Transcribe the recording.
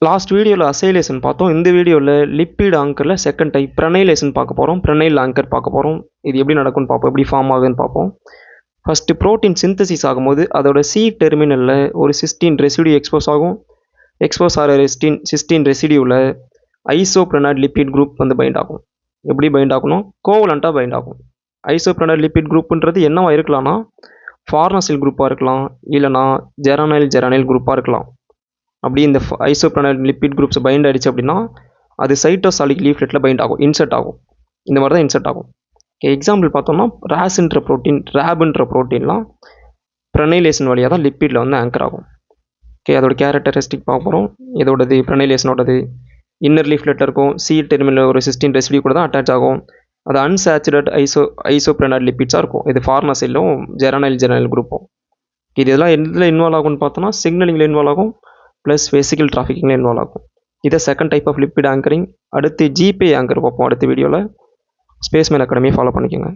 Last வீடியோவில் அசைலேஷன் பார்த்தோம். இந்த வீடியோவில் லிப்பிட் ஆங்கரில் செகண்ட் டைப் ப்ரனைலேஷன் பார்க்க போகிறோம். ப்ரனைல் ஆங்கர் பார்க்க போகிறோம். இது எப்படி நடக்கும்னு பார்ப்போம், எப்படி ஃபார்ம் ஆகுதுன்னு பார்ப்போம். ஃபஸ்ட்டு ப்ரோட்டீன் சிந்தசிஸ் ஆகும்போது அதோட சி டெர்மினலில் ஒரு சிஸ்டீன் ரெசிடியூ எக்ஸ்போஸ் ஆகும். எக்ஸ்போஸ் ஆகிற சிஸ்டீன் ரெசிடியூவில் ஐசோப்ரனைல் லிப்பிட் குரூப் வந்து பைண்ட் ஆகும். எப்படி பைண்ட் ஆகணும்? கோவலண்ட்டாக பைண்ட் ஆகும். ஐசோப்ரனைல் லிப்பிட் குரூப்புன்றது என்னவா இருக்கலாம்னா ஃபார்னசில் குரூப்பாக இருக்கலாம், இல்லைனா ஜெரானைல் குரூப்பாக இருக்கலாம். அப்படி இந்த ஐசோப்ரனைல் லிப்பிட் குரூப்ஸ் பைண்ட் ஆகிடுச்சு அப்படின்னா அது சைட்டோசாலிக் லீஃப்லெட்டில் பைண்ட் ஆகும், இன்சர்ட் ஆகும். இந்த மாதிரி தான் இன்சர்ட் ஆகும். ஓகே, எக்ஸாம்பிள் பார்த்தோம்னா ரேப்ன்ற ப்ரோட்டீன்லாம் ப்ரனைலேஷன் வழியாக தான் லிப்பிடில் வந்து ஆங்கர் ஆகும். ஓகே, அதோட கேரக்டரிஸ்டிக் பார்க்க போகிறோம். இதோடது ப்ரனைலேஷனோடது இன்னர் லீஃப்லெட்டில் இருக்கும். சி டெர்மினல் ஒரு சிஸ்டீன் ரெசிடியூ கூட தான் அட்டாச் ஆகும். அது அன்சாச்சுரேட் ஐசோப்ரனைல் லிப்பிட்ஸாக இருக்கும். இது ஃபார்னசிலும் ஜெரானைல் குரூப்பும். இது இதெல்லாம் எதில் இன்வால்வ் ஆகும்னு பார்த்தோன்னா சிக்னலிங்கில் இன்வால்வ் ஆகும், ப்ளஸ் வெசிக்கல் டிராஃபிக்கிங்கில் இன்வால்வ் ஆகும். இதை second type of lipid anchoring. அடுத்து ஜிபே ஆங்கர் பார்ப்போம் அடுத்த வீடியோவில். ஸ்பேஸ்மேன் அகாடமியை ஃபாலோ பண்ணிக்கோங்க.